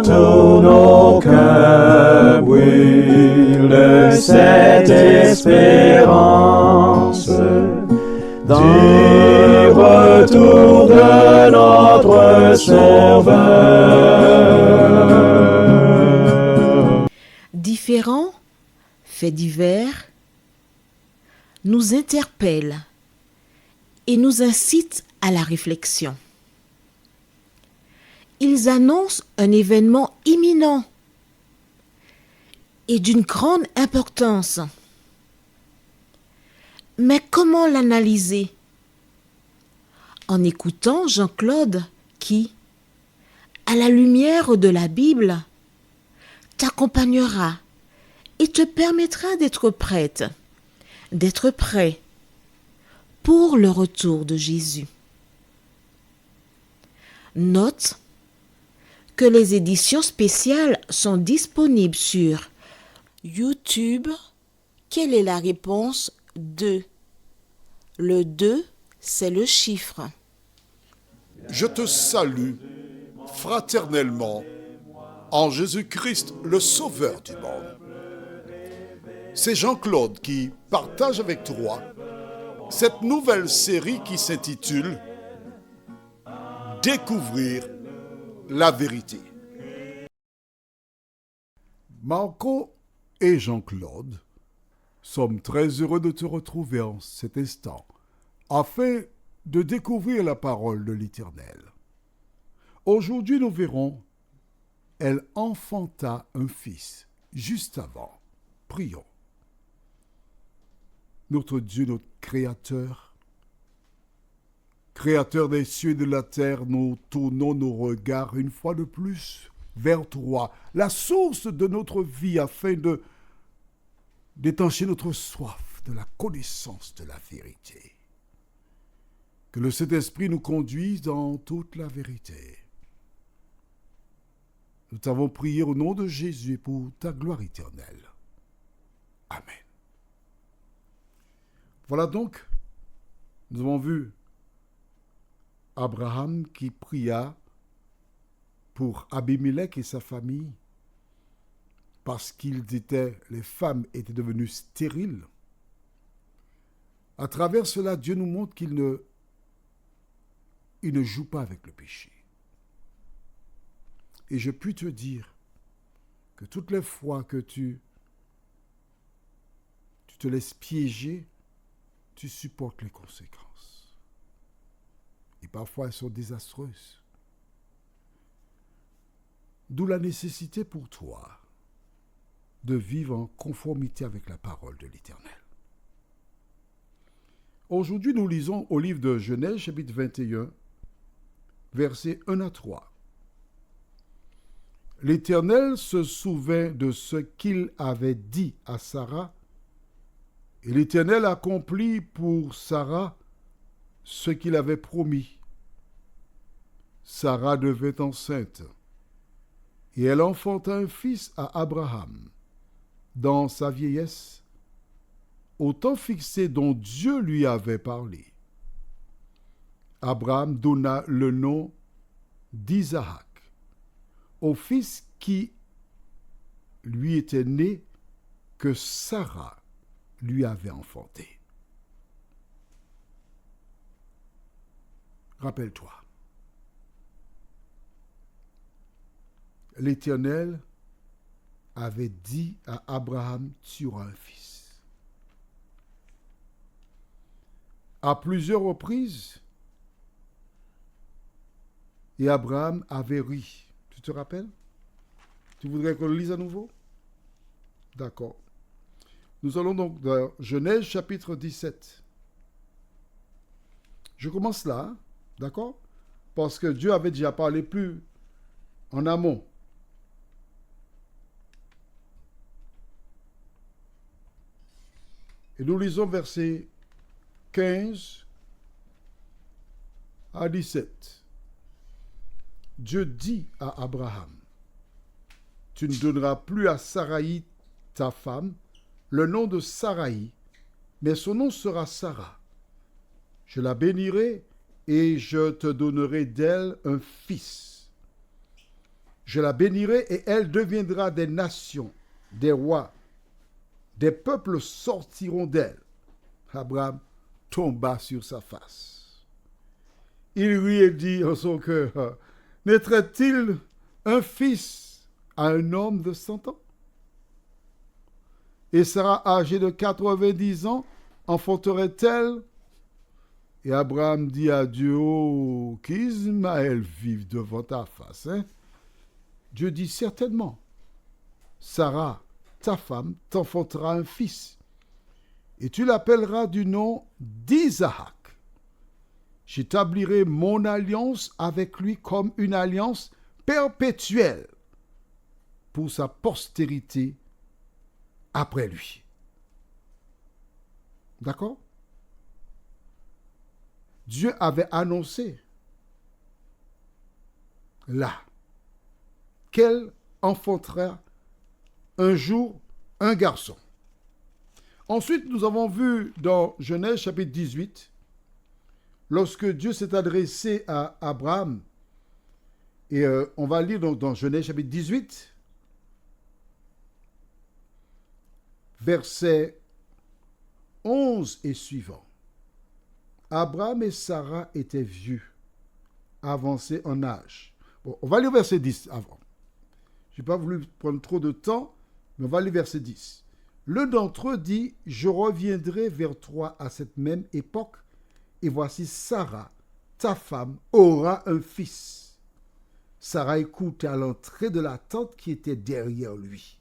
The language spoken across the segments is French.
tous nos cœurs brûle cette espérance du retour de notre Sauveur. Différents faits divers nous interpellent et nous incitent à la réflexion. Ils annoncent un événement imminent et d'une grande importance. Mais comment l'analyser? En écoutant Jean-Claude qui, à la lumière de la Bible, t'accompagnera et te permettra d'être prête, d'être prêt pour le retour de Jésus. Note que les éditions spéciales sont disponibles sur YouTube. Quelle est la réponse 2? Le 2, c'est le chiffre. Je te salue fraternellement en Jésus-Christ, le Sauveur du monde. C'est Jean-Claude qui partage avec toi cette nouvelle série qui s'intitule « Découvrir la vérité ». Marco et Jean-Claude sommes très heureux de te retrouver en cet instant afin de découvrir la parole de l'Éternel. Aujourd'hui, nous verrons, elle enfanta un fils. Juste avant, prions. Notre Dieu, notre Créateur, Créateur des cieux et de la terre, nous tournons nos regards une fois de plus vers toi, la source de notre vie, afin d'étancher notre soif de la connaissance de la vérité. Que le Saint-Esprit nous conduise dans toute la vérité. Nous t'avons prié au nom de Jésus pour ta gloire éternelle. Amen. Voilà donc, nous avons vu Abraham qui pria pour Abimelech et sa famille parce les femmes étaient devenues stériles. À travers cela, Dieu nous montre qu'il ne joue pas avec le péché. Et je puis te dire que toutes les fois que tu te laisses piéger, tu supportes les conséquences. Et parfois, elles sont désastreuses. D'où la nécessité pour toi de vivre en conformité avec la parole de l'Éternel. Aujourd'hui, nous lisons au livre de Genèse, chapitre 21, versets 1 à 3. L'Éternel se souvint de ce qu'il avait dit à Sarah, et l'Éternel accomplit pour Sarah ce qu'il avait promis. Sarah devint enceinte, et elle enfanta un fils à Abraham, dans sa vieillesse, au temps fixé dont Dieu lui avait parlé. Abraham donna le nom d'Isaac au fils qui lui était né, que Sarah lui avait enfanté. Rappelle-toi, l'Éternel avait dit à Abraham, tu auras un fils. À plusieurs reprises, et Abraham avait ri. Tu te rappelles? Tu voudrais qu'on le lise à nouveau? D'accord. Nous allons donc dans Genèse chapitre 17. Je commence là, d'accord? Parce que Dieu avait déjà parlé plus en amont. Et nous lisons versets 15 à 17. Dieu dit à Abraham, tu ne donneras plus à Saraï, ta femme, le nom de Saraï, mais son nom sera Sarah. Je la bénirai et je te donnerai d'elle un fils. Je la bénirai et elle deviendra des nations, des rois, des peuples sortiront d'elle. Abraham tomba sur sa face. Il lui et dit en son cœur, naîtrait-il un fils à un homme de 100 ans? Et Sarah, âgée de 90 ans, enfanterait-elle? Et Abraham dit à Dieu, oh, qu'Ismaël vive devant ta face. Dieu dit, certainement, Sarah, ta femme, t'enfantera un fils, et tu l'appelleras du nom d'Isaac. J'établirai mon alliance avec lui comme une alliance perpétuelle pour sa postérité après lui. D'accord? Dieu avait annoncé là qu'elle enfantera un jour un garçon. Ensuite, nous avons vu dans Genèse chapitre 18, lorsque Dieu s'est adressé à Abraham, et on va lire dans Genèse chapitre 18, versets 11 et suivants. Abraham et Sarah étaient vieux, avancés en âge. Bon, on va lire verset 10 avant. Je n'ai pas voulu prendre trop de temps, mais on va lire verset 10. L'un d'entre eux dit, je reviendrai vers toi à cette même époque, et voici Sarah, ta femme, aura un fils. Sarah écouta à l'entrée de la tente qui était derrière lui.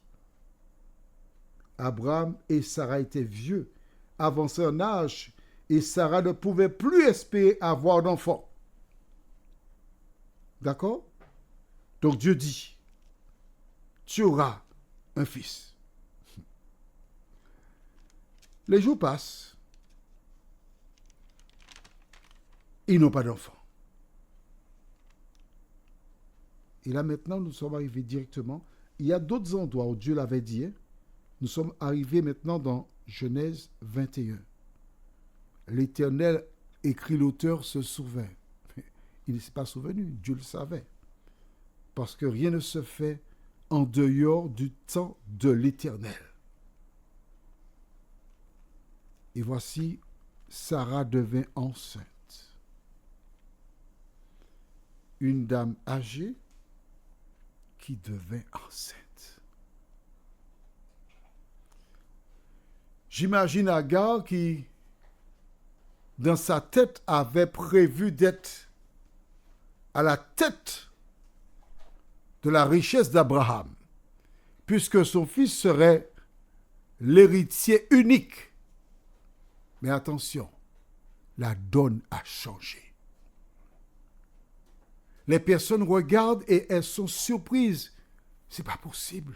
Abraham et Sarah étaient vieux, avancés en âge, et Sarah ne pouvait plus espérer avoir d'enfant. D'accord? Donc Dieu dit, tu auras un fils. Les jours passent. Ils n'ont pas d'enfant. Et là maintenant, nous sommes arrivés directement. Il y a d'autres endroits où Dieu l'avait dit. Nous sommes arrivés maintenant dans Genèse 21. L'Éternel, écrit l'auteur, se souvint. Il ne s'est pas souvenu, Dieu le savait. Parce que rien ne se fait en dehors du temps de l'Éternel. Et voici, Sarah devint enceinte. Une dame âgée qui devint enceinte. J'imagine Agar qui, dans sa tête, avait prévu d'être à la tête de la richesse d'Abraham, puisque son fils serait l'héritier unique. Mais attention, la donne a changé. Les personnes regardent et elles sont surprises. C'est pas possible.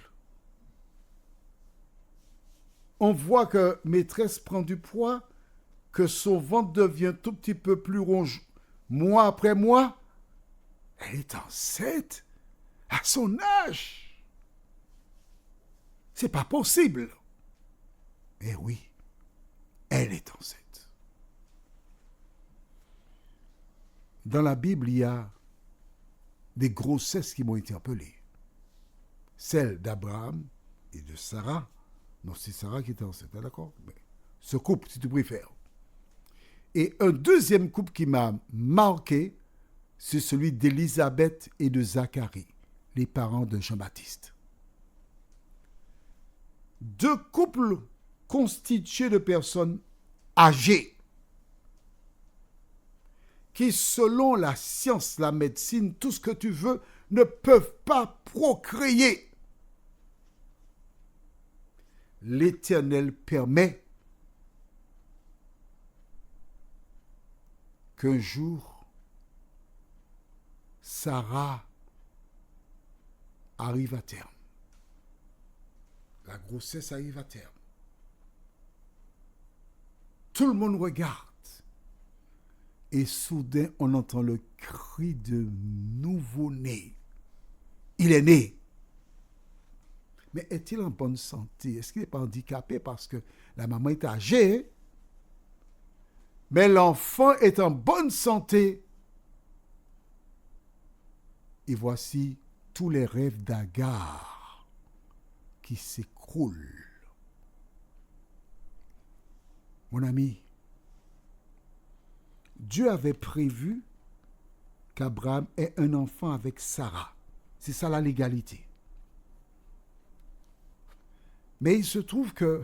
On voit que maîtresse prend du poids, que son ventre devient tout petit peu plus rond mois après mois. Elle est enceinte à son âge. C'est pas possible. Eh oui, elle est enceinte. Dans la Bible, il y a des grossesses qui m'ont interpellé. Celle d'Abraham et de Sarah. Non, c'est Sarah qui était enceinte, d'accord? Mais ce couple, si tu préfères. Et un deuxième couple qui m'a marqué, c'est celui d'Élisabeth et de Zacharie, les parents de Jean-Baptiste. Deux couples constitués de personnes âgées qui, selon la science, la médecine, tout ce que tu veux, ne peuvent pas procréer. L'Éternel permet qu'un jour, Sarah arrive à terme. La grossesse arrive à terme. Tout le monde regarde. Et soudain, on entend le cri de nouveau-né. Il est né. Mais est-il en bonne santé? Est-ce qu'il n'est pas handicapé parce que la maman est âgée? Mais l'enfant est en bonne santé. Et voici, tous les rêves d'Agar qui s'écroulent. Mon ami, Dieu avait prévu qu'Abraham ait un enfant avec Sarah. C'est ça la légalité. Mais il se trouve que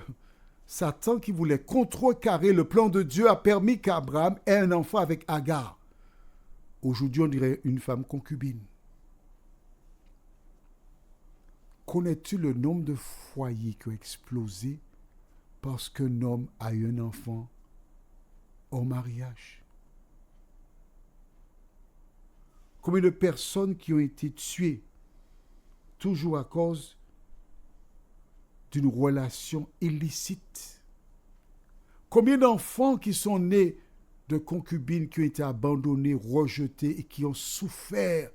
Satan, qui voulait contrecarrer le plan de Dieu, a permis qu'Abraham ait un enfant avec Agar. Aujourd'hui, on dirait une femme concubine. Connais-tu le nombre de foyers qui ont explosé parce qu'un homme a eu un enfant au mariage? Combien de personnes qui ont été tuées toujours à cause d'une relation illicite? Combien d'enfants qui sont nés de concubines qui ont été abandonnés, rejetés et qui ont souffert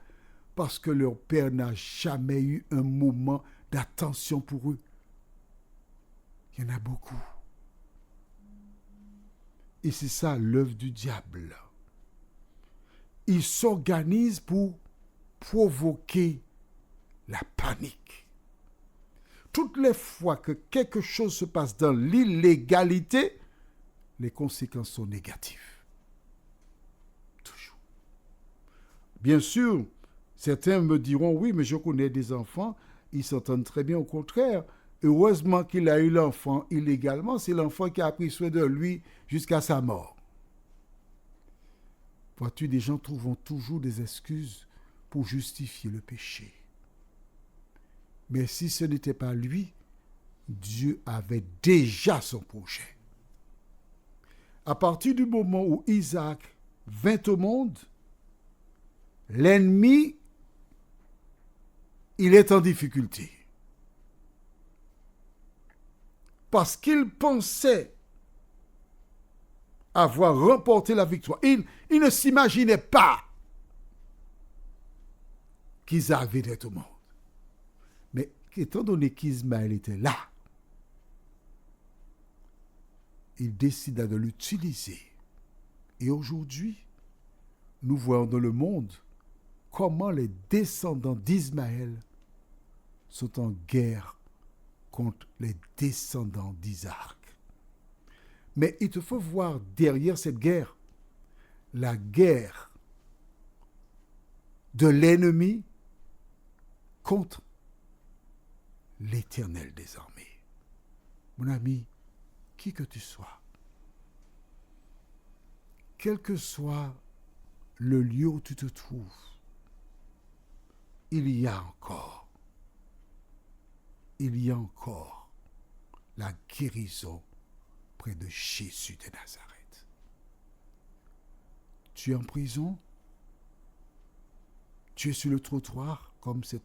parce que leur père n'a jamais eu un moment d'attention pour eux? Il y en a beaucoup. Et c'est ça l'œuvre du diable. Il s'organise pour provoquer la panique. Toutes les fois que quelque chose se passe dans l'illégalité, les conséquences sont négatives. Toujours. Bien sûr, certains me diront, oui, mais je connais des enfants, ils s'entendent très bien, au contraire. Heureusement qu'il a eu l'enfant illégalement, c'est l'enfant qui a pris soin de lui jusqu'à sa mort. Vois-tu, des gens trouvent toujours des excuses pour justifier le péché. Mais si ce n'était pas lui, Dieu avait déjà son projet. À partir du moment où Isaac vint au monde, l'ennemi, il est en difficulté. Parce qu'il pensait avoir remporté la victoire. Il ne s'imaginait pas qu'Isaac venait au monde. Mais étant donné qu'Ismaël était là, il décida de l'utiliser. Et aujourd'hui, nous voyons dans le monde comment les descendants d'Ismaël sont en guerre contre les descendants d'Isaac. Mais il te faut voir derrière cette guerre, la guerre de l'ennemi contre l'Éternel des armées. Mon ami, qui que tu sois, quel que soit le lieu où tu te trouves, il y a encore la guérison près de Jésus de Nazareth. Tu es en prison, tu es sur le trottoir, comme cette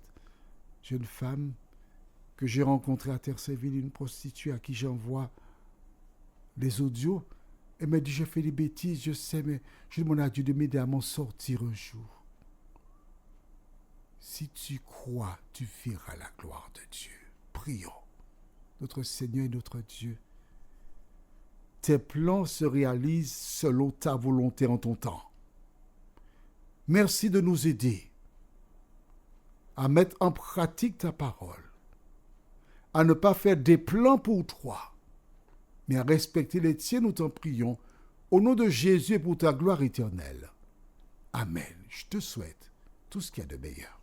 jeune femme que j'ai rencontrée à Terre-Saint-Ville, une prostituée à qui j'envoie les audios. Elle m'a dit, j'ai fait des bêtises, je sais, mais je demande à Dieu de m'aider à m'en sortir un jour. Si tu crois, tu verras la gloire de Dieu. Prions. Notre Seigneur et notre Dieu, tes plans se réalisent selon ta volonté en ton temps. Merci de nous aider à mettre en pratique ta parole, à ne pas faire des plans pour toi, mais à respecter les tiens, nous t'en prions, au nom de Jésus et pour ta gloire éternelle. Amen. Je te souhaite tout ce qu'il y a de meilleur.